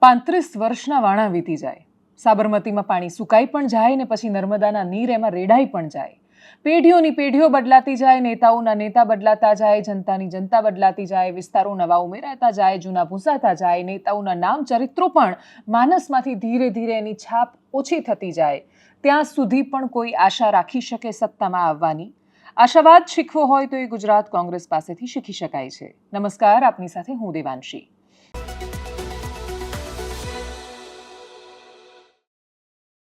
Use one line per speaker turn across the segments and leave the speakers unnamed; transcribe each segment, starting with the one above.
35 વર્ષના વાણા વીતી જાય, સાબરમતીમાં પાણી સુકાઈ પણ જાય ને પછી નર્મદાના નીર એમાં રેડાઈ પણ જાય. પેઢીઓની પેઢીઓ બદલાતી જાય, નેતાઓના નેતા બદલાતા જાય, જનતાની જનતા બદલાતી જાય, વિસ્તારો નવા ઉમેરાતા જાય, જૂના ભૂંસાતા જાય, નેતાઓના નામ ચરિત્રો પણ માનસમાંથી ધીરે ધીરે એની છાપ ઓછી થતી જાય. ત્યાં સુધી પણ કોઈ આશા રાખી શકે સત્તામાં આવવાની? આશાવાદ શીખવો હોય તો એ ગુજરાત કોંગ્રેસ પાસેથી શીખી શકાય છે. નમસ્કાર, આપની સાથે હું દેવાંશી.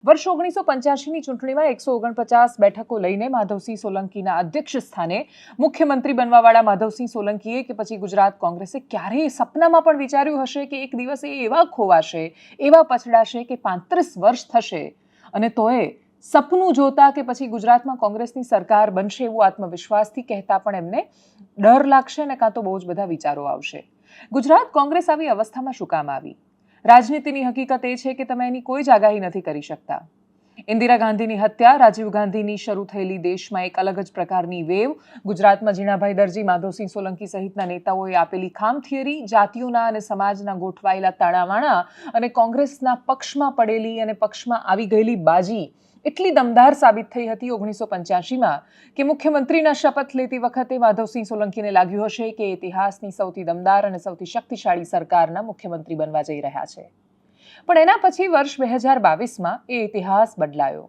વર્ષ 1985ની ચૂંટણીમાં 149 બેઠકો લઈને માધવસિંહ સોલંકીના અધ્યક્ષ સ્થાને મુખ્યમંત્રી બનવાવાળા માધવસિંહ સોલંકીએ કે પછી ગુજરાત કોંગ્રેસે ક્યારેય સપનામાં પણ વિચાર્યું હશે કે એક દિવસ એ એવા ખોવાશે, એવા પછડાશે કે 35 વર્ષ થશે અને તોય સપનું જોતા કે પછી ગુજરાતમાં કોંગ્રેસની સરકાર બનશે એવું આત્મવિશ્વાસથી કહેતા પણ એમને ડર લાગશે ને કાં તો બહુ જ બધા વિચારો આવશે. ગુજરાત કોંગ્રેસ આવી અવસ્થામાં શું કામ આવી? રાજનીતિની હકીકત એ છે કે તમે એની કોઈ જ આગાહી નથી કરી શકતા. ઇન્દિરા ગાંધીની હત્યા, રાજીવ ગાંધીની શરૂ થયેલી દેશમાં એક અલગ જ પ્રકારની વેવ, ગુજરાતમાં જીણાભાઈ દરજી, માધવસિંહ સોલંકી સહિતના નેતાઓએ આપેલી ખામ થિયરી, જાતિઓના અને સમાજના ગોઠવાયેલા તાણાવાણા અને કોંગ્રેસના પક્ષમાં પડેલી અને પક્ષમાં આવી ગયેલી બાજી એટલી દમદાર સાબિત થઈ હતી 1985માં કે મુખ્યમંત્રીના શપથ લેતી વખતે માધવસિંહ સોલંકીને લાગ્યું હશે કે ઇતિહાસની સૌથી દમદાર અને સૌથી શક્તિશાળી સરકારના મુખ્યમંત્રી બનવા જઈ રહ્યા છે. પણ એના પછી વર્ષ 2022માં એ ઇતિહાસ બદલાયો.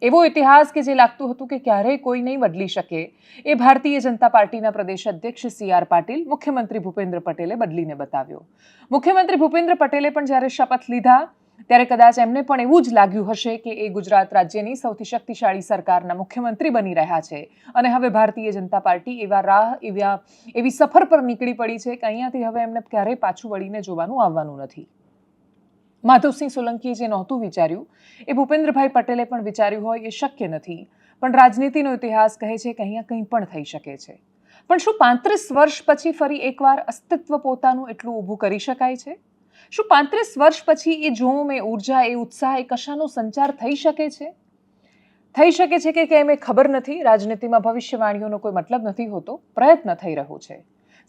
એવો ઇતિહાસ કે જે લાગતું હતું કે ક્યારેય કોઈ નહીં બદલી શકે, એ ભારતીય જનતા પાર્ટીના પ્રદેશ અધ્યક્ષ CR પાટીલ, મુખ્યમંત્રી ભૂપેન્દ્ર પટેલે બદલીને બતાવ્યો. મુખ્યમંત્રી ભૂપેન્દ્ર પટેલે પણ જ્યારે શપથ લીધા ત્યારે કદાચ એમને પણ એવું જ લાગ્યું હશે કે એ ગુજરાત રાજ્યની સૌથી શક્તિશાળી સરકારના મુખ્યમંત્રી બની રહ્યા છે અને હવે ભારતીય જનતા પાર્ટી એવી સફર પર નીકળી પડી છે કે અહીંયાથી હવે એમને ક્યારેય પાછું વળીને જોવાનું આવવાનું નથી. માધવસિંહ સોલંકીએ જે નહોતું વિચાર્યું એ ભૂપેન્દ્રભાઈ પટેલે પણ વિચાર્યું હોય એ શક્ય નથી, પણ રાજનીતિનો ઇતિહાસ કહે છે કે અહીંયા કંઈ પણ થઈ શકે છે. પણ શું 35 વર્ષ પછી ફરી એકવાર અસ્તિત્વ પોતાનું એટલું ઊભું કરી શકાય છે? શું 35 વર્ષ પછી એ જોમ, એ ઉર્જા, એ ઉત્સાહ, એ કશાનો સંચાર થઈ શકે છે? થઈ શકે છે કે કેમ એ ખબર નથી. રાજનીતિમાં ભવિષ્યવાણીઓનો કોઈ મતલબ નથી હોતો. પ્રયત્ન થઈ રહ્યો છે.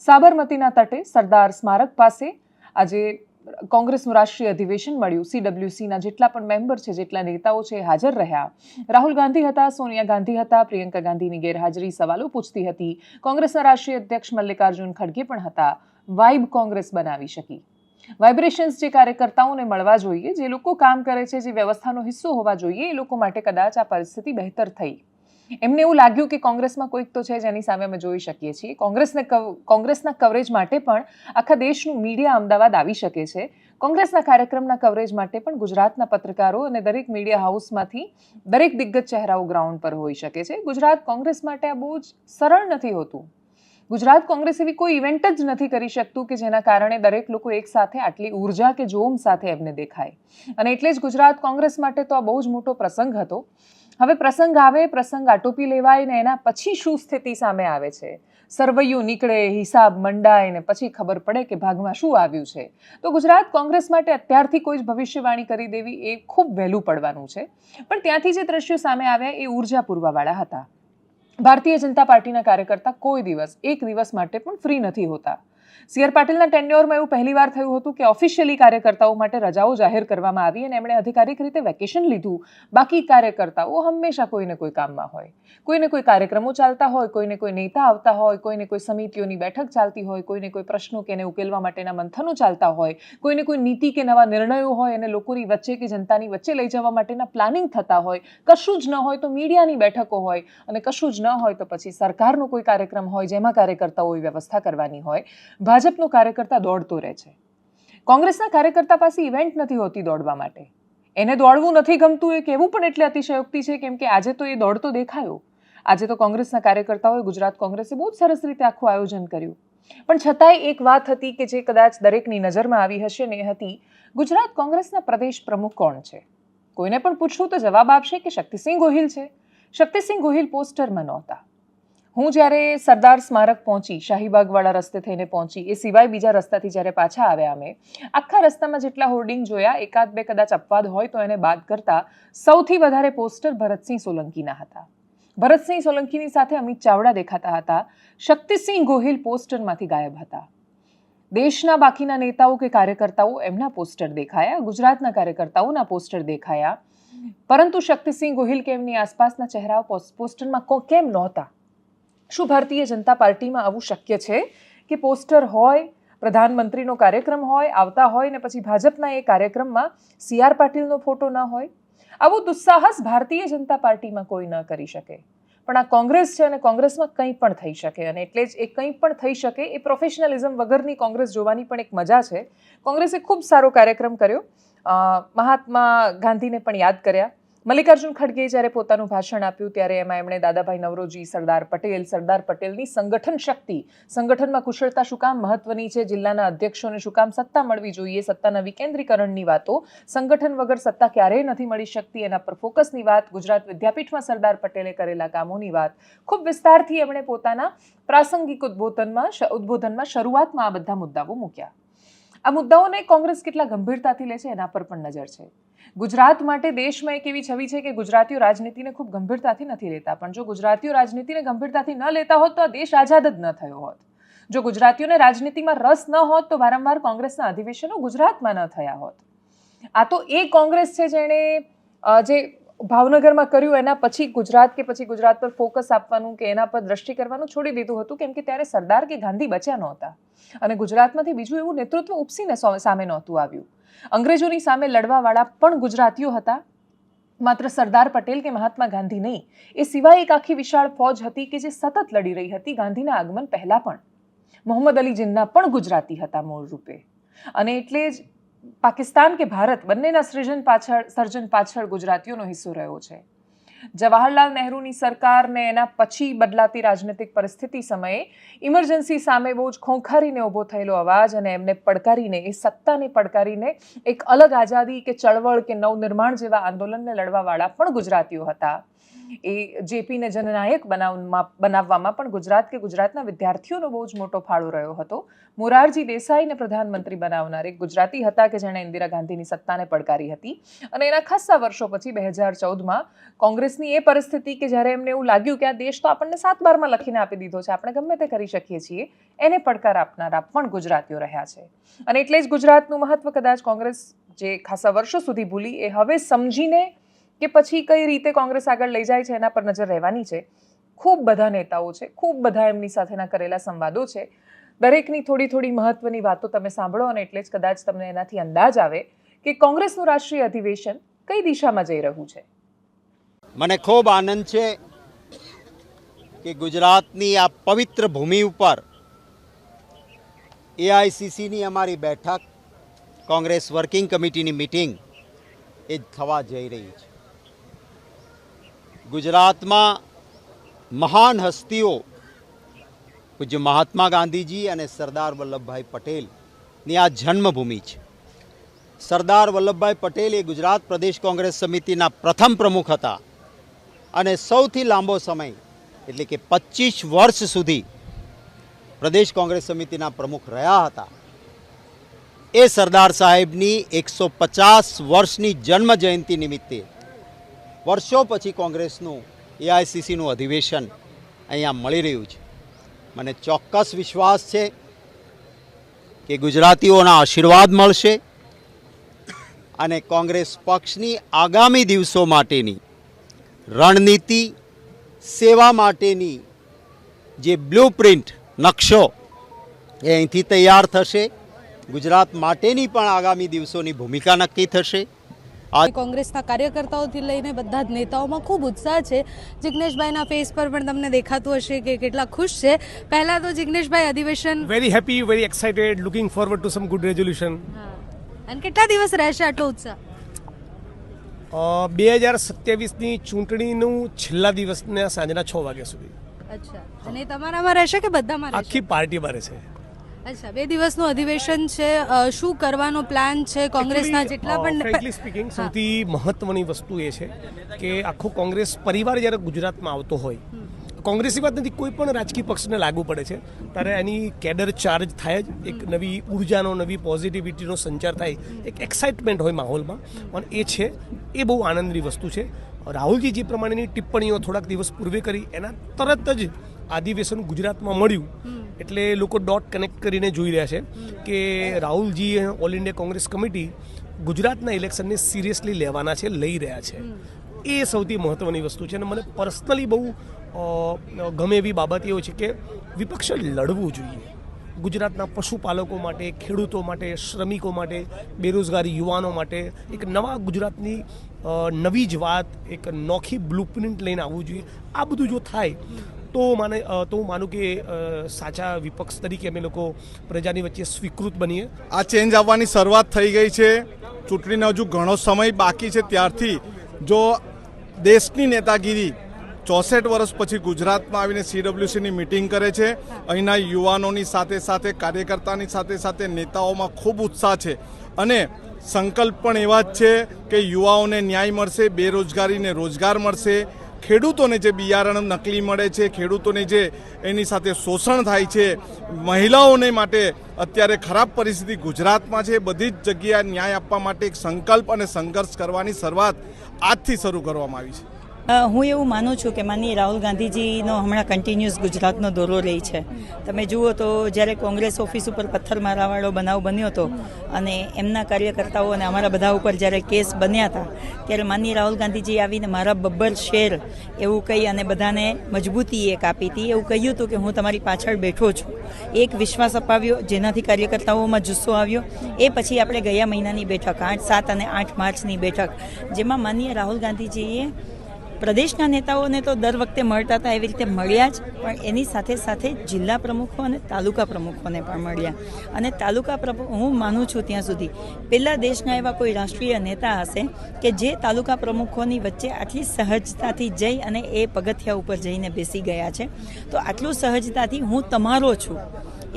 સાબરમતીના તટે સરદાર સ્મારક પાસે આજે કોંગ્રેસનું રાષ્ટ્રીય અધિવેશન મળ્યું. CWCના જેટલા પણ મેમ્બર છે, જેટલા નેતાઓ છે, હાજર રહ્યા. રાહુલ ગાંધી હતા, સોનિયા ગાંધી હતા, પ્રિયંકા ગાંધીની ગેરહાજરી સવાલો પૂછતી હતી. કોંગ્રેસના રાષ્ટ્રીય અધ્યક્ષ મલ્લિકાર્જુન ખડગે પણ હતા. વાઇબ કોંગ્રેસ બનાવી શકી. વાઇબ્રેશન્સ જે કાર્યકર્તાઓને મળવા જોઈએ, જે લોકો કામ કરે છે, જે વ્યવસ્થાનો હિસ્સો હોવા જોઈએ, એ લોકો માટે કદાચ આ પરિસ્થિતિ બહેતર થઈ. એમને એવું લાગ્યું કે કોંગ્રેસમાં કોઈક તો છે જેની સામે અમે જોઈ શકીએ છીએ. કોંગ્રેસના કવરેજ માટે પણ આખા દેશનું મીડિયા અમદાવાદ આવી શકે છે. કોંગ્રેસના કાર્યક્રમના કવરેજ માટે પણ ગુજરાતના પત્રકારો અને દરેક મીડિયા હાઉસમાંથી દરેક દિગ્ગજ ચહેરાઓ ગ્રાઉન્ડ પર હોઈ શકે છે. ગુજરાત કોંગ્રેસ માટે આ બહુ જ સરળ નથી હોતું. ગુજરાત કોંગ્રેસ એવી કોઈ ઇવેન્ટ જ નથી કરી શકતું કે જેના કારણે દરેક લોકો એક સાથે આટલી ઉર્જા કે જોમ સાથે એમને દેખાય. અને એટલે જ ગુજરાત કોંગ્રેસ માટે તો આ બહુ જ મોટો પ્રસંગ હતો. હવે પ્રસંગ આવે, પ્રસંગ આટોપી લેવાય ને એના પછી શું સ્થિતિ સામે આવે છે, સરવૈયું નીકળે, હિસાબ મંડાય ને પછી ખબર પડે કે ભાગમાં શું આવ્યું છે. તો ગુજરાત કોંગ્રેસ માટે અત્યારથી કોઈ જ ભવિષ્યવાણી કરી દેવી એ ખૂબ વહેલું પડવાનું છે. પણ ત્યાંથી જે દ્રશ્યો સામે આવ્યા એ ઉર્જા પૂરવાવાળા હતા. ભારતીય જનતા પાર્ટીના કાર્યકર્તા કોઈ દિવસ, એક દિવસ માટે પણ ફ્રી નથી હોતા. CR પાટીલના ટેન્યોરમાં એવું પહેલીવાર થયું હતું કે ઓફિશિયલી કાર્યકર્તાઓ માટે રજાઓ જાહેર કરવામાં આવી અને એમણે અધિકારિક રીતે વેકેશન લીધું. બાકી કાર્યકર્તાઓ હંમેશા કોઈને કોઈ કામમાં હોય, કોઈને કોઈ કાર્યક્રમો ચાલતા હોય, કોઈને કોઈ નેતા આવતા હોય, કોઈને કોઈ સમિતિઓની બેઠક ચાલતી હોય, કોઈને કોઈ પ્રશ્નો કે એને ઉકેલવા માટેના મંથનો ચાલતા હોય, કોઈને કોઈ નીતિ કે નવા નિર્ણયો હોય અને લોકોની વચ્ચે કે જનતાની વચ્ચે લઈ જવા માટેના પ્લાનિંગ થતા હોય. કશું જ ન હોય તો મીડિયાની બેઠકો હોય અને કશું જ ન હોય તો પછી સરકારનો કોઈ કાર્યક્રમ હોય જેમાં કાર્યકર્તાઓએ વ્યવસ્થા કરવાની હોય. ભાજપનો કાર્યકર્તા દોડતો રહે છે. કોંગ્રેસના કાર્યકર્તા પાસે ઇવેન્ટ નથી હોતી દોડવા માટે. એને દોડવું નથી ગમતું એ કહેવું પણ એટલે અતિશયોક્તિ છે, કેમ કે આજે તો એ દોડતો દેખાયો. આજે તો કોંગ્રેસના કાર્યકર્તાઓએ ગુજરાત કોંગ્રેસે બહુ જ સરસ રીતે આખું આયોજન કર્યું. પણ છતાંય એક વાત હતી કે જે કદાચ દરેકની નજરમાં આવી હશે ને એ હતી, ગુજરાત કોંગ્રેસના પ્રદેશ પ્રમુખ કોણ છે? કોઈને પણ પૂછવું તો જવાબ આપશે કે શક્તિસિંહ ગોહિલ છે. શક્તિસિંહ ગોહિલ પોસ્ટરમાં નહોતા. હું જ્યારે સરદાર સ્મારક પહોંચી, શાહીબાગવાળા રસ્તે થઈને પહોંચી, એ સિવાય બીજા રસ્તાથી જ્યારે પાછા આવ્યા અમે, આખા રસ્તામાં જેટલા હોર્ડિંગ જોયા, એકાદ બે કદાચ અપવાદ હોય તો એને બાદ કરતા સૌથી વધારે પોસ્ટર ભરતસિંહ સોલંકીના હતા. ભરતસિંહ સોલંકીની સાથે અમિત ચાવડા દેખાતા હતા. શક્તિસિંહ ગોહિલ પોસ્ટરમાંથી ગાયબ હતા. દેશના બાકીના નેતાઓ કે કાર્યકર્તાઓ એમના પોસ્ટર દેખાયા, ગુજરાતના કાર્યકર્તાઓના પોસ્ટર દેખાયા, પરંતુ શક્તિસિંહ ગોહિલ કે એમની આસપાસના ચહેરાઓ પોસ્ટરમાં કેમ નહોતા? શું ભારતીય જનતા પાર્ટીમાં આવું શક્ય છે કે પોસ્ટર હોય, પ્રધાનમંત્રીનો કાર્યક્રમ હોય, આવતા હોય ને પછી ભાજપના એ કાર્યક્રમમાં CR પાટીલનો ફોટો ન હોય? આવું દુસ્સાહસ ભારતીય જનતા પાર્ટીમાં કોઈ ન કરી શકે, પણ આ કોંગ્રેસ છે અને કોંગ્રેસમાં કંઈ પણ થઈ શકે. અને એટલે જ એ કંઈ પણ થઈ શકે એ પ્રોફેશનલિઝમ વગરની કોંગ્રેસ જોવાની પણ એક મજા છે. કોંગ્રેસે ખૂબ સારો કાર્યક્રમ કર્યો, મહાત્મા ગાંધીને પણ યાદ કર્યા. મલ્લિકાર્જુન ખડગેએ જ્યારે પોતાનું ભાષણ આપ્યું ત્યારે એમાં એમણે દાદાભાઈ નવરોજી, સરદાર પટેલની સંગઠન શક્તિ, સંગઠનમાં કુશળતા શું કામ મહત્વની છે, જિલ્લાના અધ્યક્ષોને શું કામ સત્તા મળવી જોઈએ, સત્તાના વિકેન્દ્રીકરણની વાતો, સંગઠન વગર સત્તા ક્યારેય નથી મળી શકતી, એના પર ફોકસની વાત, ગુજરાત વિદ્યાપીઠમાં સરદાર પટેલે કરેલા કામોની વાત ખૂબ વિસ્તારથી એમણે પોતાના પ્રાસંગિક ઉદ્બોધનમાં શરૂઆતમાં આ બધા મુદ્દાઓ મૂક્યા. આ મુદ્દાઓને કોંગ્રેસ કેટલા ગંભીરતાથી લે છે એના પર પણ નજર છે. ગુજરાત માટે દેશમાં એક એવી છબી છે કે ગુજરાતીઓ રાજનીતિને ખૂબ ગંભીરતાથી નથી લેતા, પણ જો ગુજરાતીઓ રાજનીતિને ગંભીરતાથી ન લેતા હોત તો આ દેશ આઝાદ જ ન થયો હોત. જો ગુજરાતીઓને રાજનીતિમાં રસ ન હોત તો વારંવાર કોંગ્રેસના અધિવેશનો ગુજરાતમાં ન થયા હોત. આ તો એ કોંગ્રેસ છે જેણે જે ભાવનગરમાં કર્યું એના પછી ગુજરાત પર ફોકસ આપવાનું કે એના પર દ્રષ્ટિ કરવાનું છોડી દીધું હતું, કેમ કે ત્યારે સરદાર કે ગાંધી બચ્યા નહોતા અને ગુજરાતમાંથી બીજું એવું નેતૃત્વ ઉપસીને સામે નહોતું આવ્યું. અંગ્રેજોની સામે લડવાવાળા પણ ગુજરાતીઓ હતા, માત્ર સરદાર પટેલ કે મહાત્મા ગાંધી નહીં. એ સિવાય એક આખી વિશાળ ફોજ હતી કે જે સતત લડી રહી હતી ગાંધીના આગમન પહેલા પણ. મોહમ્મદ અલી જિન્ના પણ ગુજરાતી હતા મૂળ રૂપે. અને એટલે જ પાકિસ્તાન કે ભારત બંનેના સર્જન પાછળ ગુજરાતીઓનો હિસ્સો રહ્યો છે. જવાહરલાલ નહેરુની સરકારને એના પછી બદલાતી રાજનૈતિક પરિસ્થિતિ સમયે ઇમરજન્સી સામે બહુ જ ખોંખારીને ઊભો થયેલો અવાજ અને એમને પડકારીને, એ સત્તાને પડકારીને એક અલગ આઝાદી કે ચળવળ કે નવનિર્માણ જેવા આંદોલનને લડવાવાળા પણ ગુજરાતીઓ હતા. એ જેપીને જનનાયક બનાવવામાં પણ ગુજરાત કે ગુજરાતના વિદ્યાર્થીઓનો બહુ જ મોટો ફાળો રહ્યો હતો. મોરારજી દેસાઈને પ્રધાનમંત્રી બનાવનાર એક ગુજરાતી હતા કે જેણે ઇન્દિરા ગાંધીની સત્તાને પડકારી હતી. અને એના ખાસ્સા વર્ષો પછી 2014માં કોંગ્રેસની એ પરિસ્થિતિ કે જ્યારે એમને એવું લાગ્યું કે આ દેશ તો આપણને 7/12માં લખીને આપી દીધો છે, આપણે ગમે તે કરી શકીએ છીએ, એને પડકાર આપનારા પણ ગુજરાતીઓ રહ્યા છે. અને એટલે જ ગુજરાતનું મહત્વ કદાચ કોંગ્રેસ જે ખાસ્સા વર્ષો સુધી ભૂલી એ હવે સમજીને કે પછી કઈ રીતે કોંગ્રેસ આગળ લઈ જાય છે એના પર નજર રહેવાની છે. ખૂબ બધા નેતાઓ છે, ખૂબ બધા એમની સાથેના કરેલા સંવાદો છે, દરેકની થોડી મહત્વની વાતો તમે સાંભળો અને એટલે જ કદાચ તમને એનાથી અંદાજ આવે કે કોંગ્રેસનું રાષ્ટ્રીય અધિવેશન કઈ દિશામાં જઈ રહ્યું છે.
મને ખૂબ આનંદ છે કે ગુજરાતની આ પવિત્ર ભૂમિ ઉપર AICCની અમારી બેઠક, કોંગ્રેસ વર્કિંગ કમિટીની મિટિંગ એ થવા જઈ રહી છે. ગુજરાતમાં મહાન હસ્તીઓ પૂજ્ય મહાત્મા ગાંધીજી અને સરદાર વલ્લભભાઈ પટેલની આ જન્મભૂમિ છે. સરદાર વલ્લભભાઈ પટેલ એ ગુજરાત પ્રદેશ કોંગ્રેસ સમિતિના પ્રથમ પ્રમુખ હતા અને સૌથી લાંબો સમય એટલે કે 25 વર્ષ સુધી પ્રદેશ કોંગ્રેસ સમિતિના પ્રમુખ રહ્યા હતા. એ સરદાર સાહેબની 150 વર્ષની જન્મ જયંતિ નિમિત્તે વર્ષો પછી કોંગ્રેસનું AICCનું અધિવેશન અહીંયા મળી રહ્યું છે. મને ચોક્કસ વિશ્વાસ છે કે ગુજરાતીઓના આશીર્વાદ મળશે અને કોંગ્રેસ પક્ષની આગામી દિવસો માટેની રણનીતિ, સેવા માટેની જે બ્લુપ્રિન્ટ, નકશો એ અહીંથી તૈયાર થશે. ગુજરાત માટેની પણ આગામી દિવસોની ભૂમિકા નક્કી થશે.
કોંગ્રેસના કાર્યકર્તાઓથી લઈને બધા જ નેતાઓમાં ખૂબ ઉત્સાહ છે. જિગ્નેશભાઈના ફેસ પર પણ તમને દેખાતું હશે કે કેટલા ખુશ છે. પહેલા તો જિગ્નેશભાઈ અધિવેશન
very happy, very excited, looking forward to sum good resolution.
અને કેટલા દિવસ રહેશે આટલો ઉત્સાહ?
2027ની ચૂંટણીનું છેલ્લા દિવસના સાંજના 6 વાગ્યા સુધી.
અચ્છા, અને તમારામાં રહેશે કે બધામાં રહેશે?
આખી પાર્ટીમાં રહેશે.
અચ્છા, 2 દિવસનું અધિવેશન છે. શું કરવાનો પ્લાન છે કોંગ્રેસના જેટલા પણ?
ફ્રેન્કલી સ્પીકિંગ, સૌથી મહત્વની વસ્તુ એ છે કે આખો કોંગ્રેસ પરિવાર જ્યારે ગુજરાતમાં આવતો હોય, કોંગ્રેસની વાત નથી, કોઈ પણ રાજકીય પક્ષને લાગુ પડે છે ત્યારે એની કેડર ચાર્જ થાય જ, એક નવી ઉર્જાનો, નવી પોઝિટિવિટીનો સંચાર થાય, એક એક્સાઇટમેન્ટ હોય માહોલમાં, અને એ છે, એ બહુ આનંદની વસ્તુ છે. રાહુલજી જે પ્રમાણેની ટિપ્પણીઓ થોડાક દિવસ પૂર્વે કરી એના તરત જ અધિવેશન ગુજરાતમાં મળ્યું એટલે લોકો ડોટ કનેક્ટ કરીને જોઈ રહ્યા છે કે Rahulji all India Congress committee ગુજરાતના ઇલેક્શનને સિરિયસલી લેવાના છે, લઈ રહ્યા છે. એ સૌથી મહત્ત્વની વસ્તુ છે. અને મને પર્સનલી બહુ ગમે એવી બાબત એવો છે કે વિપક્ષે લડવું જોઈએ. ગુજરાતના પશુપાલકો માટે, ખેડૂતો માટે, શ્રમિકો માટે, બેરોજગારી યુવાનો માટે એક નવા ગુજરાતની નવી જ વાત, એક નોખી બ્લુપ્રિન્ટ લઈને આવવું જોઈએ. આ બધું જો થાય તો હું માનું કે સાચા વિપક્ષ તરીકે અમે લોકો પ્રજાની વચ્ચે સ્વીકૃત બનીએ.
આ ચેન્જ આવવાની શરૂઆત થઈ ગઈ છે. ચૂંટણીનો હજુ ઘણો સમય બાકી છે. ત્યારથી જો દેશની નેતાગીરી 64 વર્ષ પછી ગુજરાતમાં આવીને CWCની મિટિંગ કરે છે, અહીંના યુવાનોની સાથે સાથે કાર્યકર્તાની સાથે સાથે નેતાઓમાં ખૂબ ઉત્સાહ છે અને સંકલ્પ પણ એવા જ છે કે યુવાઓને ન્યાય મળશે, બેરોજગારીને રોજગાર મળશે, ખેડૂતોને જે બિયારણ નકલી મળે છે, ખેડૂતોને જે એની સાથે શોષણ થાય છે, મહિલાઓને માટે અત્યારે ખરાબ પરિસ્થિતિ ગુજરાતમાં છે, બધી જ જગ્યાએ ન્યાય આપવા માટે એક સંકલ્પ અને સંઘર્ષ કરવાની શરૂઆત આજથી શરૂ કરવામાં આવી છે.
હું એવું માનું છું કે માનનીય રાહુલ ગાંધીજીનો હમણાં કન્ટિન્યુઅસ ગુજરાતનો દોરો રહી છે. તમે જુઓ તો જ્યારે કોંગ્રેસ ઓફિસ ઉપર પથ્થર મારાવાળો બનાવ બન્યો હતો અને એમના કાર્યકર્તાઓ અને અમારા બધા ઉપર જ્યારે કેસ બન્યા હતા, ત્યારે માનનીય રાહુલ ગાંધીજી આવીને મારા બબ્બર શેર એવું કહી અને બધાને મજબૂતી એક આપી હતી. એવું કહ્યું હતું કે હું તમારી પાછળ બેઠો છું. એક વિશ્વાસ અપાવ્યો જેનાથી કાર્યકર્તાઓમાં જુસ્સો આવ્યો. એ પછી આપણે ગયા મહિનાની બેઠક 8, 7 અને 8 માર્ચની બેઠક, જેમાં માનનીય રાહુલ ગાંધીજીએ પ્રદેશના નેતાઓને તો દર વખતે મળતા હતા, એવી રીતે મળ્યા જ, પણ એની સાથે સાથે જિલ્લા પ્રમુખો અને તાલુકા પ્રમુખોને પણ મળ્યા. અને તાલુકા પ્રમુખ, હું માનું છું ત્યાં સુધી પહેલાં દેશના એવા કોઈ રાષ્ટ્રીય નેતા હશે કે જે તાલુકા પ્રમુખોની વચ્ચે આટલી સહજતાથી જઈ અને એ પગથિયા ઉપર જઈને બેસી ગયા છે. તો આટલું સહજતાથી હું તમારો છું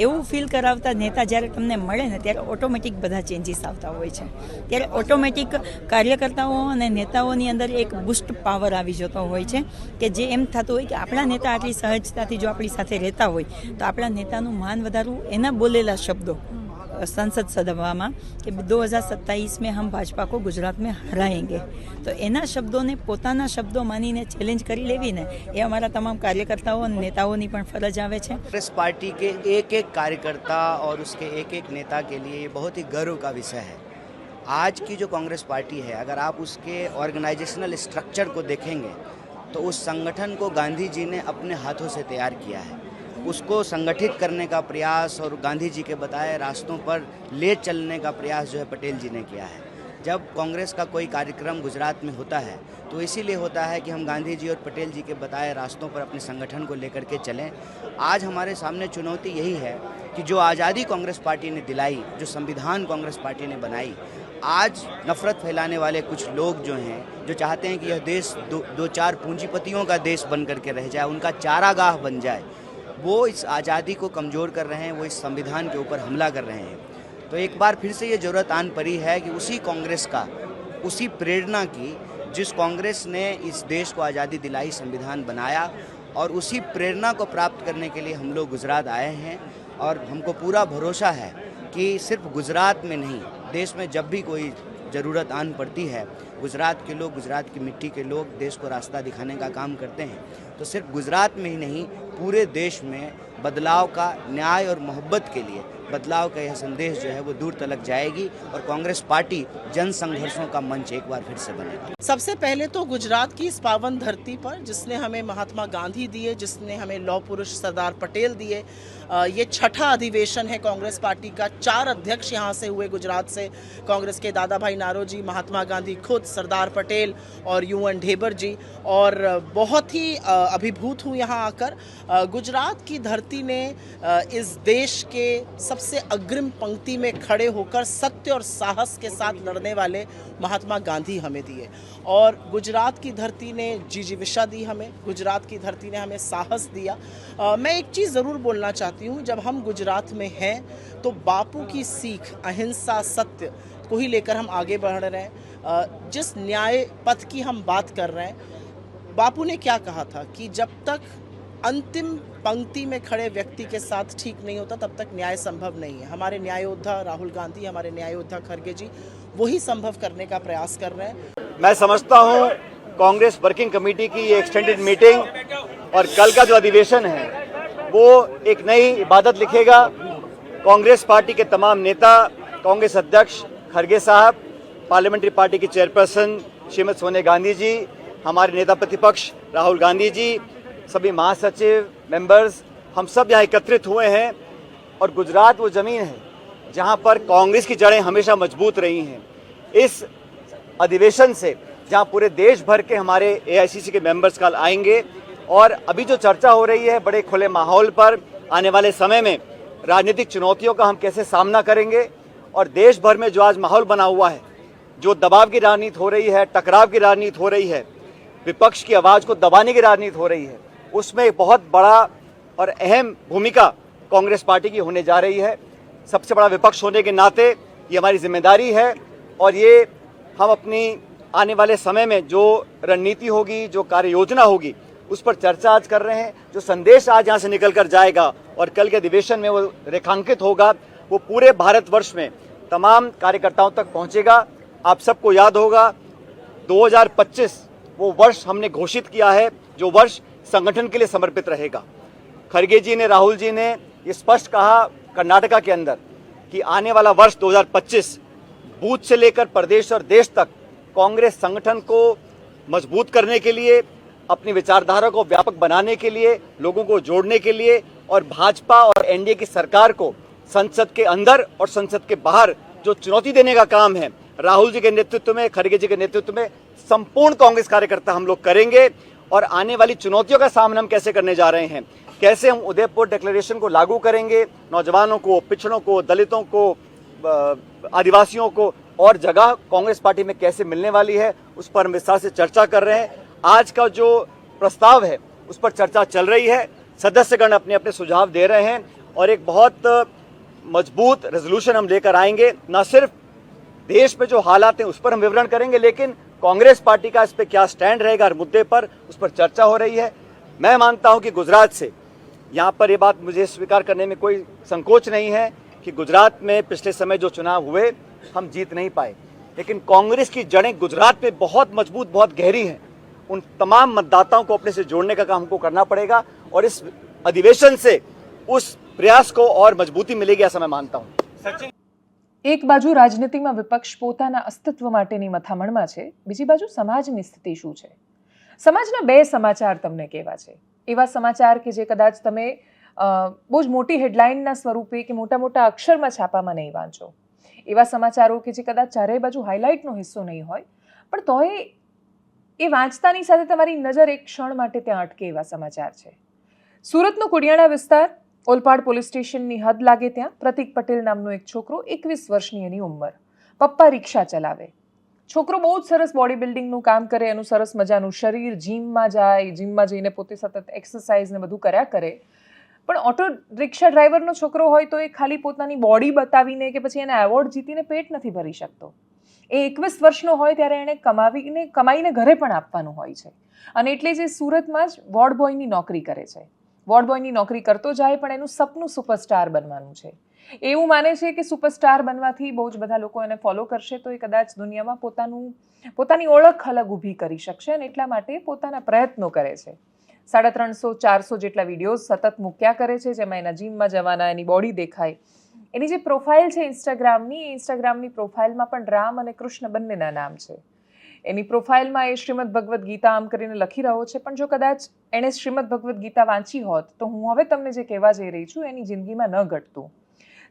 એવું ફીલ કરાવતા નેતા જ્યારે તમને મળે ને ત્યારે ઓટોમેટિક બધા ચેન્જીસ આવતા હોય છે. ત્યારે ઓટોમેટિક કાર્યકર્તાઓ અને નેતાઓની અંદર એક બુસ્ટ પાવર આવી જતો હોય છે કે જે એમ થતું હોય કે આપણા નેતા આટલી સહજતાથી જો આપણી સાથે રહેતા હોય તો આપણા નેતાનું માન વધારવું. એના બોલેલા શબ્દો संसद सभाમાં કે 2027 में हम भाजपा को गुजरात में हराएंगे, તો એના શબ્દોને પોતાના શબ્દો માનીને ચેલેન્જ કરી લેવી ને એ અમારા તમામ કાર્યકર્તાઓ અને નેતાઓની પણ ફરજ આવે છે.
कांग्रेस पार्टी के एक एक कार्यकर्ता और उसके एक एक नेता के लिए ये बहुत ही गर्व का विषय है. आज की जो कांग्रेस पार्टी है, अगर आप उसके ऑर्गेनाइजेशनल स्ट्रक्चर को देखेंगे तो उस संगठन को गांधी जी ने अपने हाथों से तैयार किया है. उसको संगठित करने का प्रयास और गांधी जी के बताए रास्तों पर ले चलने का प्रयास जो है पटेल जी ने किया है. जब कांग्रेस का कोई कार्यक्रम गुजरात में होता है तो इसीलिए होता है कि हम गांधी जी और पटेल जी के बताए रास्तों पर अपने संगठन को लेकर के चलें. आज हमारे सामने चुनौती यही है कि जो आज़ादी कांग्रेस पार्टी ने दिलाई, जो संविधान कांग्रेस पार्टी ने बनाई, आज नफरत फैलाने वाले कुछ लोग जो हैं, जो चाहते हैं कि यह देश दो चार पूंजीपतियों का देश बन करके रह जाए, उनका चारागाह बन जाए, वो इस आज़ादी को कमज़ोर कर रहे हैं, वो इस संविधान के ऊपर हमला कर रहे हैं. तो एक बार फिर से ये ज़रूरत आन पड़ी है कि उसी कांग्रेस का, उसी प्रेरणा की जिस कांग्रेस ने इस देश को आज़ादी दिलाई, संविधान बनाया, और उसी प्रेरणा को प्राप्त करने के लिए हम लोग गुजरात आए हैं. और हमको पूरा भरोसा है कि सिर्फ गुजरात में नहीं, देश में जब भी कोई ज़रूरत आन पड़ती है, गुजरात के लोग, गुजरात की मिट्टी के लोग देश को रास्ता दिखाने का काम करते हैं. तो सिर्फ गुजरात में ही नहीं, पूरे देश में बदलाव का, न्याय और मोहब्बत के लिए बदलाव का यह संदेश जो है वो दूर तलक जाएगी और कांग्रेस पार्टी जन संघर्षों का मंच एक बार फिर से बनेगा.
सबसे पहले तो गुजरात की इस पावन धरती पर जिसने हमें महात्मा गांधी दिए, जिसने हमें लौह पुरुष सरदार पटेल दिए, ये छठा अधिवेशन है कांग्रेस पार्टी का. 4 अध्यक्ष यहाँ से हुए गुजरात से, कांग्रेस के दादा भाई नारोजी, महात्मा गांधी खुद, सरदार पटेल और यूएन ढेबर जी. और बहुत ही अभिभूत हूँ यहाँ आकर. गुजरात की धरती ने इस देश के सबसे अग्रिम पंक्ति में खड़े होकर सत्य और साहस के साथ लड़ने वाले महात्मा गांधी हमें दिए. और गुजरात की धरती ने जिजीविषा दी हमें, गुजरात की धरती ने हमें साहस दिया. मैं एक चीज़ ज़रूर बोलना चाहती हूँ, जब हम गुजरात में हैं तो बापू की सीख, अहिंसा, सत्य को ही लेकर हम आगे बढ़ रहे हैं. जिस न्याय पथ की हम बात कर रहे हैं, बापू ने क्या कहा था कि जब तक अंतिम पंक्ति में खड़े व्यक्ति के साथ ठीक नहीं होता तब तक न्याय संभव नहीं है. हमारे न्याय योद्धा राहुल गांधी, हमारे न्याय योद्धा खड़गे जी वही संभव करने का प्रयास कर रहे हैं.
मैं समझता हूँ कांग्रेस वर्किंग कमेटी की ये एक्सटेंडेड मीटिंग और कल का जो अधिवेशन है वो एक नई इबादत लिखेगा। कांग्रेस पार्टी के तमाम नेता, कांग्रेस अध्यक्ष खड़गे साहब, पार्लियामेंट्री पार्टी की चेयरपर्सन श्रीमती सोनिया गांधी जी, हमारे नेता प्रतिपक्ष राहुल गांधी जी, सभी महासचिव, मेंबर्स, हम सब यहाँ एकत्रित हुए हैं। और गुजरात वो ज़मीन है जहाँ पर कांग्रेस की जड़ें हमेशा मजबूत रही हैं। इस अधिवेशन से जहाँ पूरे देश भर के हमारे एआईसीसी के मेंबर्स कल आएंगे और अभी जो चर्चा हो रही है बड़े खुले माहौल पर, आने वाले समय में राजनीतिक चुनौतियों का हम कैसे सामना करेंगे और देश भर में जो आज माहौल बना हुआ है, जो दबाव की राजनीति हो रही है, टकराव की राजनीति हो रही है, विपक्ष की आवाज़ को दबाने की राजनीति हो रही है, उसमें एक बहुत बड़ा और अहम भूमिका कांग्रेस पार्टी की होने जा रही है। सबसे बड़ा विपक्ष होने के नाते ये हमारी जिम्मेदारी है और ये हम अपनी आने वाले समय में जो रणनीति होगी, जो कार्य योजना होगी, उस पर चर्चा आज कर रहे हैं। जो संदेश आज यहाँ से निकल कर जाएगा और कल के अधिवेशन में वो रेखांकित होगा, वो पूरे भारतवर्ष में तमाम कार्यकर्ताओं तक पहुँचेगा। आप सबको याद होगा 2025 वो वर्ष हमने घोषित किया है जो वर्ष संगठन के लिए समर्पित रहेगा। खड़गे जी ने, राहुल जी ने ये स्पष्ट कहा कर्नाटका के अंदर कि आने वाला वर्ष 2025 बूथ से लेकर प्रदेश और देश तक कांग्रेस संगठन को मजबूत करने के लिए, अपनी विचारधारा को व्यापक बनाने के लिए, लोगों को जोड़ने के लिए और भाजपा और एनडीए की सरकार को संसद के अंदर और संसद के बाहर जो चुनौती देने का काम है, राहुल जी के नेतृत्व में, खड़गे जी के नेतृत्व में संपूर्ण कांग्रेस कार्यकर्ता हम लोग करेंगे। और आने वाली चुनौतियों का सामना हम कैसे करने जा रहे हैं, कैसे हम उदयपुर डिक्लेरेशन को लागू करेंगे, नौजवानों को, पिछड़ों को, दलितों को, आदिवासियों को और जगह कांग्रेस पार्टी में कैसे मिलने वाली है, उस पर हम विस्तार से चर्चा कर रहे हैं। आज का जो प्रस्ताव है उस पर चर्चा चल रही है, सदस्यगण अपने अपने सुझाव दे रहे हैं और एक बहुत मजबूत रेजोल्यूशन हम लेकर आएंगे। न सिर्फ देश में जो हालात हैं उस पर हम विवरण करेंगे, लेकिन कांग्रेस पार्टी का इस पर क्या स्टैंड रहेगा हर मुद्दे पर, उस पर चर्चा हो रही है। मैं मानता हूं कि गुजरात से, यहाँ पर ये बात मुझे स्वीकार करने में कोई संकोच नहीं है कि गुजरात में पिछले समय जो चुनाव हुए हम जीत नहीं पाए, लेकिन कांग्रेस की जड़ें गुजरात में बहुत मजबूत, बहुत गहरी हैं। उन तमाम मतदाताओं को अपने से जोड़ने का काम हमको करना पड़ेगा और इस अधिवेशन से उस प्रयास को और मजबूती मिलेगी, ऐसा मैं मानता हूँ।
એક બાજુ રાજનીતિમાં વિપક્ષ પોતાના અસ્તિત્વ માટેની મથામણમાં છે, બીજી બાજુ સમાજની સ્થિતિ શું છે? સમાજના બે સમાચાર તમને કેવા છે? એવા સમાચાર કે જે કદાચ તમે બહુ જ મોટી હેડલાઇનના સ્વરૂપે કે મોટા મોટા અક્ષરમાં છાપામાં નહીં વાંચો, એવા સમાચારો કે જે કદાચ ચારેય બાજુ હાઇલાઇટનો હિસ્સો નહીં હોય, પણ તોય એ વાંચતાની સાથે તમારી નજર એક ક્ષણ માટે ત્યાં અટકે એવા સમાચાર છે। સુરતનો કુડિયાણા વિસ્તાર, ઓલપાડ પોલીસ સ્ટેશનની હદ લાગે ત્યાં પ્રતિક પટેલ નામનો એક છોકરો, 21 વર્ષની એની ઉંમર, પપ્પા રિક્ષા ચલાવે। છોકરો બહુ જ સરસ બોડી બિલ્ડિંગનું કામ કરે, એનું સરસ મજાનું શરીર, જીમમાં જાય, જીમમાં જઈને પોતે સતત એક્સરસાઇઝ ને બધું કર્યા કરે, પણ ઓટો રિક્ષા ડ્રાઈવરનો છોકરો હોય તો એ ખાલી પોતાની બોડી બતાવીને કે પછી એને એવોર્ડ જીતીને પેટ નથી ભરી શકતો। એ 21 વર્ષનો હોય ત્યારે એણે કમાઈને ઘરે પણ આપવાનું હોય છે અને એટલે જ એ સુરતમાં જ વોર્ડ બોયની નોકરી કરે છે। વોર્ડ બોયની નોકરી કરતો જાય પણ એનું સપનું સુપરસ્ટાર બનવાનું છે। એવું માને છે કે સુપરસ્ટાર બનવાથી બહુ જ બધા લોકો એને ફોલો કરશે તો એ કદાચ દુનિયામાં પોતાની ઓળખ અલગ ઊભી કરી શકશે અને એટલા માટે પોતાના પ્રયત્નો કરે છે। 350-400 જેટલા વિડીયોઝ સતત મૂક્યા કરે છે, જેમાં એના જીમમાં જવાના, એની બોડી દેખાય। એની જે પ્રોફાઇલ છે ઇન્સ્ટાગ્રામની પ્રોફાઇલમાં પણ રામ અને કૃષ્ણ બંનેના નામ છે। એની પ્રોફાઇલમાં એ શ્રીમદ ભગવદ્ ગીતા આમ કરીને લખી રહ્યો છે, પણ જો કદાચ એણે શ્રીમદ ભગવદ્ ગીતા વાંચી હોત તો હું હવે તમને જે કહેવા જઈ રહી છું એની જિંદગીમાં ન ઘટતું।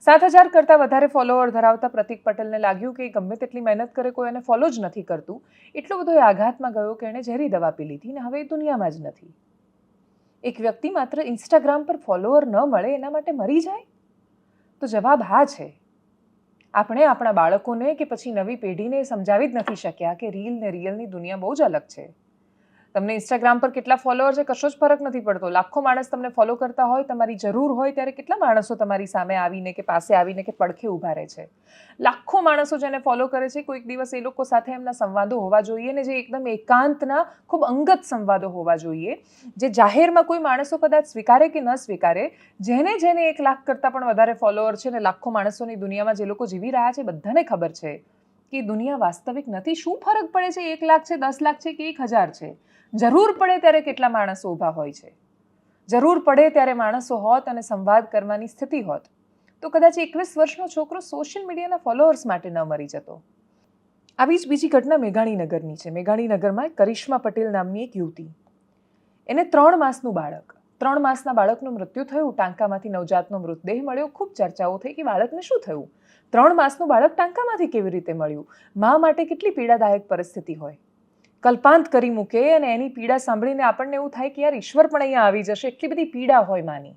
7,000 કરતાં વધારે ફોલોઅર ધરાવતા પ્રતિક પટેલને લાગ્યું કે ગમે તેટલી મહેનત કરે કોઈ એને ફોલો જ નથી કરતું। એટલો બધો એ આઘાતમાં ગયો કે એણે ઝેરી દવા પી લીધી ને હવે એ દુનિયામાં જ નથી। એક વ્યક્તિ માત્ર ઇન્સ્ટાગ્રામ પર ફોલોઅર ન મળે એના માટે મરી જાય? તો જવાબ હા છે। આપણે આપણા બાળકોને કે પછી નવી પેઢીને સમજાવી જ નથી શક્યા કે રીલ ને રિયલની દુનિયા બહુ જ અલગ છે। તમને ઇન્સ્ટાગ્રામ પર કેટલા ફોલોઅર છે કશો જ ફરક નથી પડતો। લાખો માણસ તમને ફોલો કરતા હોય, તમારી જરૂર હોય ત્યારે કેટલા માણસો તમારી સામે આવીને કે પાસે આવીને કે પડખે ઊભા રહે છે। લાખો માણસો જેને ફોલો કરે છે, કોઈક દિવસ એ લોકો સાથે એમના સંવાદો હોવા જોઈએ ને જે એકદમ એકાંતના ખૂબ અંગત સંવાદો હોવા જોઈએ, જે જાહેરમાં કોઈ માણસો કદાચ સ્વીકારે કે ન સ્વીકારે। જેને 1 લાખ કરતાં પણ વધારે ફોલોઅર છે ને લાખો માણસોની દુનિયામાં જે લોકો જીવી રહ્યા છે બધાને ખબર છે કે દુનિયા વાસ્તવિક નથી। શું ફરક પડે છે 1 લાખ છે, 10 લાખ છે કે 1,000 છે? જરૂર પડે ત્યારે કેટલા માણસો ઊભા હોય છે, જરૂર પડે ત્યારે માણસો હોત અને સંવાદ કરવાની સ્થિતિ હોત તો કદાચ 21 વર્ષનો છોકરો સોશિયલ મીડિયાના ફોલોઅર્સ માટે ન મરી જતો. આવી જ બીજી ઘટના મેઘાણીનગરની છે. મેઘાણીનગરમાં કરિશ્મા પટેલ નામની એક યુવતી, એને 3 માસનું બાળક, 3 માસના બાળકનું મૃત્યુ થયું. ટાંકામાંથી નવજાતનો મૃતદેહ મળ્યો. ખૂબ ચર્ચાઓ થઈ કે બાળકને શું થયું, 3 માસનું બાળક ટાંકામાંથી કેવી રીતે મળ્યું, મા માટે કેટલી પીડાદાયક પરિસ્થિતિ હોય. કલ્પાંત કરી મૂકે અને એની પીડા સાંભળીને આપણને એવું થાય કે યાર ઈશ્વર પણ અહીંયા આવી જશે, એટલી બધી પીડા હોય માની.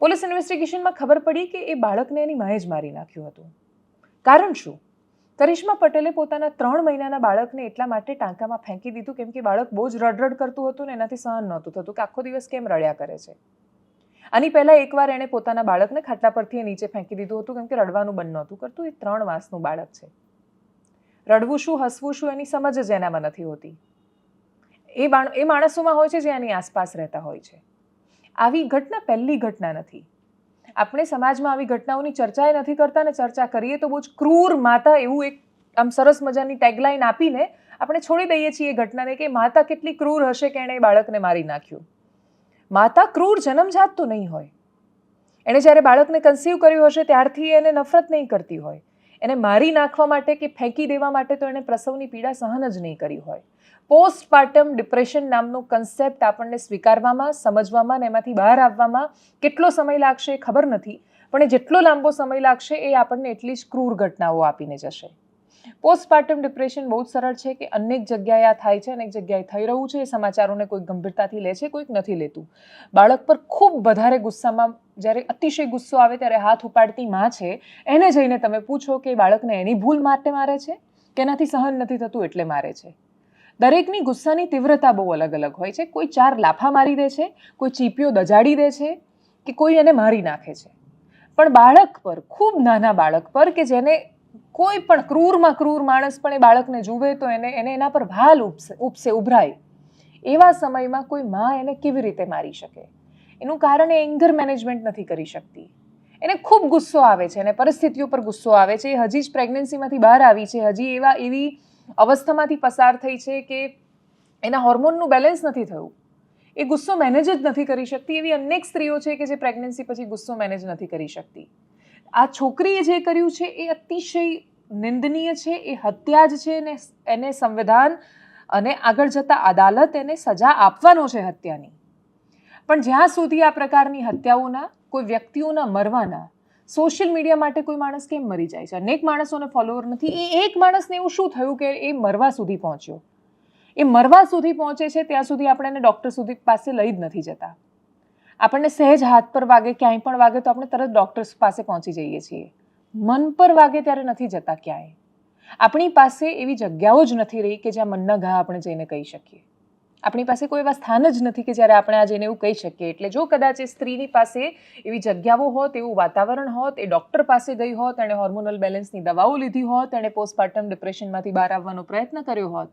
પોલીસ ઇન્વેસ્ટિગેશનમાં ખબર પડી કે એ બાળકને એની માએ જ મારી નાખ્યું હતું. કારણ શું? કરિશ્મા પટેલે પોતાના 3 મહિનાના બાળકને એટલા માટે ટાંકામાં ફેંકી દીધું કેમ કે બાળક બહુ જ રડરડ કરતું હતું ને એનાથી સહન નહોતું થતું કે આખો દિવસ કેમ રડ્યા કરે છે. આની પહેલાં એકવાર એણે પોતાના બાળકને ખાટલા પરથી નીચે ફેંકી દીધું હતું કેમ કે રડવાનું બંધ નહોતું કરતું. એ 3 માસનું બાળક છે. રડવું શું, હસવું શું, એની સમજ જ એનામાં નથી હોતી. એ માણસોમાં હોય છે જે એની આસપાસ રહેતા હોય છે. આવી ઘટના પહેલી ઘટના નથી. આપણે સમાજમાં આવી ઘટનાઓની ચર્ચા નથી કરતા ને ચર્ચા કરીએ તો બહુ જ ક્રૂર માતા એવું એક આમ સરસ મજાની ટેગલાઇન આપીને આપણે છોડી દઈએ છીએ એ ઘટનાને કે માતા કેટલી ક્રૂર હશે કે એણે એ બાળકને મારી નાખ્યું. માતા ક્રૂર જન્મજાત તો નહીં હોય. એણે જ્યારે બાળકને કન્સીવ કર્યું હશે ત્યારથી એને નફરત નહીં કરતી હોય. એને મારી નાખવા માટે કે ફેંકી દેવા માટે તો એણે પ્રસવની પીડા સહન જ નહીં કરી હોય. પોસ્ટપાર્ટમ ડિપ્રેશન નામનો કન્સેપ્ટ આપણને સ્વીકારવામાં, સમજવામાં અને એમાંથી બહાર આવવામાં કેટલો સમય લાગશે ખબર નથી, પણ એ જેટલો લાંબો સમય લાગશે એ આપણને એટલી જ ક્રૂર ઘટનાઓ આપીને જશે. પોસ્ટપાર્ટમ ડિપ્રેશન બહુ જ સરળ છે કે અનેક જગ્યાએ આ થાય છે, અનેક જગ્યાએ થઈ રહ્યું છે. એ સમાચારોને કોઈક ગંભીરતાથી લે છે, કોઈક નથી લેતું. બાળક પર ખૂબ વધારે ગુસ્સામાં જ્યારે અતિશય ગુસ્સો આવે ત્યારે હાથ ઉપાડતી માં છે એને જઈને તમે પૂછો કે બાળકને એની ભૂલ માટે મારે છે કે એનાથી સહન નથી થતું એટલે મારે છે. દરેકની ગુસ્સાની તીવ્રતા બહુ અલગ અલગ હોય છે. કોઈ 4 લાફા મારી દે છે, કોઈ ચીપીઓ દજાડી દે છે કે કોઈ એને મારી નાખે છે. પણ બાળક પર, ખૂબ નાના બાળક પર કે જેને કોઈ પણ ક્રૂરમાં ક્રૂર માણસ પણ એ બાળકને જુએ તો એને એના પર ભાલ ઉપસે ઉભરાય. એવા સમયમાં કોઈ માં એને કેવી રીતે મારી શકે? એનું કારણ એ એંગર મેનેજમેન્ટ નથી કરી શકતી. એને ખૂબ ગુસ્સો આવે છે, એને પરિસ્થિતિઓ પર ગુસ્સો આવે છે. એ હજી જ પ્રેગ્નન્સીમાંથી બહાર આવી છે, હજી એવી અવસ્થામાંથી પસાર થઈ છે કે એના હોર્મોનનું બેલેન્સ નથી થયું. એ ગુસ્સો મેનેજ જ નથી કરી શકતી. એવી અનેક સ્ત્રીઓ છે કે જે પ્રેગ્નન્સી પછી ગુસ્સો મેનેજ નથી કરી શકતી. આ છોકરીએ જે કર્યું છે એ અતિશય નિંદનીય છે. એ હત્યા જ છે ને એને સંવિધાન અને આગળ જતાં અદાલત એને સજા આપવાનો છે હત્યાની. પણ જ્યાં સુધી આ પ્રકારની હત્યાઓના, કોઈ વ્યક્તિઓના મરવાના, સોશિયલ મીડિયા માટે કોઈ માણસ કેમ મરી જાય છે? અનેક માણસોને ફોલોવર નથી. એ એક માણસને એવું શું થયું કે એ મરવા સુધી પહોંચ્યો? એ મરવા સુધી પહોંચે છે ત્યાં સુધી આપણે એને ડૉક્ટર સુધી પાસે લઈ જ નથી જતા. આપણને સહેજ હાથ પર વાગે, ક્યાંય પણ વાગે તો આપણે તરત ડૉક્ટર પાસે પહોંચી જઈએ છીએ. મન પર વાગે ત્યારે નથી જતા ક્યાંય. આપણી પાસે એવી જગ્યાઓ જ નથી રહી કે જ્યાં મનના ઘા આપણે જઈને કહી શકીએ. આપણી પાસે કોઈ એવા સ્થાન જ નથી કે જ્યારે આપણે આ જઈને એવું કહી શકીએ. એટલે જો કદાચ એ સ્ત્રીની પાસે એવી જગ્યાઓ હોત, એવું વાતાવરણ હોત, એ ડૉક્ટર પાસે ગઈ હોત, એણે હોર્મોનલ બેલેન્સની દવાઓ લીધી હોત, એણે પોસ્ટપાર્ટમ ડિપ્રેશનમાંથી બહાર આવવાનો પ્રયત્ન કર્યો હોત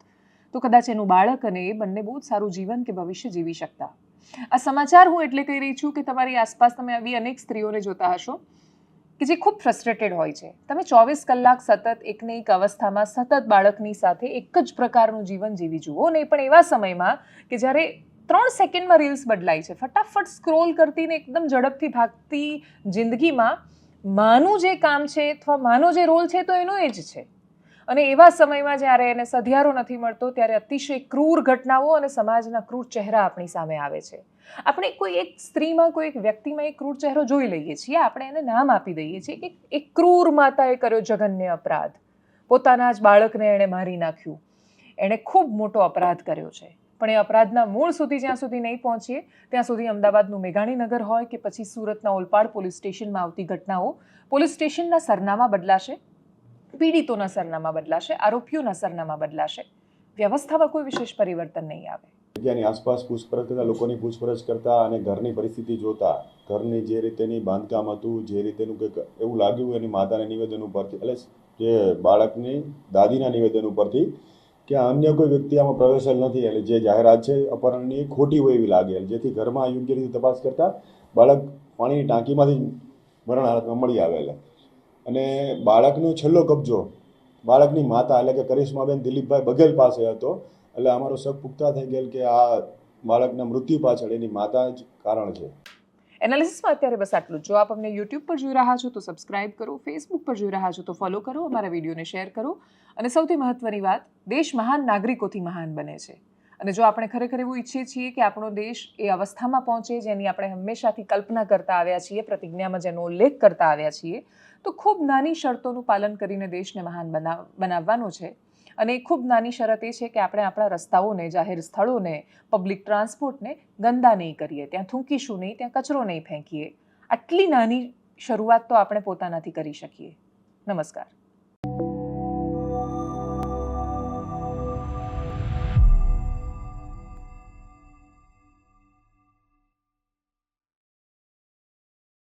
તો કદાચ એનું બાળક અને એ બંને બહુ જ સારું જીવન કે ભવિષ્ય જીવી શકતા. આ સમાચાર હું એટલે કહી રહી છું કે તમારી આસપાસ તમે આવી અનેક સ્ત્રીઓને જોતા હશો કે જે ખૂબ ફ્રસ્ટ્રેટેડ હોય છે. તમે 24 કલાક સતત એકને એક અવસ્થામાં સતત બાળકની સાથે એક જ પ્રકારનું જીવન જીવી જુઓ ને પણ એવા સમયમાં કે જ્યારે 3 સેકન્ડમાં રીલ્સ બદલાય છે, ફટાફટ સ્ક્રોલ કરતી ને એકદમ ઝડપથી ભાગતી જિંદગીમાં માનું જે કામ છે અથવા માનો જે રોલ છે તો એનો એ જ છે. અને એવા સમયમાં જ્યારે એને સધિયારો નથી મળતો ત્યારે અતિશય ક્રૂર ઘટનાઓ અને સમાજના ક્રૂર ચહેરા આપણી સામે આવે છે. આપણે કોઈ એક સ્ત્રીમાં, કોઈ એક વ્યક્તિમાં એક ક્રૂર ચહેરો જોઈ લઈએ છીએ, આપણે એને નામ આપી દઈએ છીએ કે એક ક્રૂર માતાએ કર્યો જઘન્ય અપરાધ, પોતાના જ બાળકને એણે મારી નાખ્યું, એણે ખૂબ મોટો અપરાધ કર્યો છે. પણ એ અપરાધના મૂળ સુધી જ્યાં સુધી નહીં પહોંચીએ ત્યાં સુધી અમદાવાદનું મેઘાણીનગર હોય કે પછી સુરતના ઓલપાડ પોલીસ સ્ટેશનમાં આવતી ઘટનાઓ, પોલીસ સ્ટેશનના સરનામા બદલાશે, પીડિતોના સરનામા બદલાશે, આરોપીઓના સરનામા બદલાશે, વ્યવસ્થામાં કોઈ વિશેષ પરિવર્તન નહીં આવે.
જગ્યાની આસપાસ પૂછપરછ કરતા, લોકોની પૂછપરછ કરતા અને ઘરની પરિસ્થિતિ જોતા, ઘરની જે રીતેની બાંધકામ હતું, જે રીતેનું કંઈક એવું લાગ્યું એની માતાના નિવેદન ઉપરથી, એટલે જે બાળકની દાદીના નિવેદન ઉપરથી કે અન્ય કોઈ વ્યક્તિ આમાં પ્રવેશેલ નથી, એટલે જે જાહેરાત છે અપહરણની ખોટી હોય એવી લાગે, જેથી ઘરમાં યોગ્ય રીતે તપાસ કરતા બાળક પાણીની ટાંકીમાંથી મરણ હાલતમાં મળી આવેલા. અને બાળકનો છેલ્લો કબજો બાળકની માતા એટલે કે કરિશ્માબેન દિલીપભાઈ બઘેલ પાસે હતો. એટલે અમારો શક પુખ્તા થઈ ગયેલ કે આ બાળકના મૃત્યુ પાછળ એની માતા જ કારણ છે.
એનાલિસિસમાં અત્યારે બસ આટલું. જો આપ અમને યુટ્યુબ પર જોઈ રહ્યા છો તો સબસ્ક્રાઇબ કરો, ફેસબુક પર જોઈ રહ્યા છો તો ફોલો કરો, અમારા વિડીયોને શેર કરો અને સૌથી મહત્વની વાત, દેશ મહાન નાગરિકોથી મહાન બને છે. અને જો આપણે ખરેખર એવું ઈચ્છીએ છીએ કે આપણો દેશ એ અવસ્થામાં પહોંચે જેની આપણે હંમેશાથી કલ્પના કરતા આવ્યા છીએ, પ્રતિજ્ઞામાં જેનો ઉલ્લેખ કરતા આવ્યા છીએ, તો ખૂબ નાની શરતોનું પાલન કરીને દેશને મહાન બનાવવાનો છે. અને ખૂબ નાની શરત એ છે કે આપણે આપણા રસ્તાઓને, જાહેર સ્થળોને, પબ્લિક ટ્રાન્સપોર્ટને ગંદા નહીં કરીએ, ત્યાં થૂંકીશું નહીં, ત્યાં કચરો નહીં ફેંકીએ. આટલી નાની શરૂઆત તો આપણે પોતાનાથી કરી શકીએ. નમસ્કાર.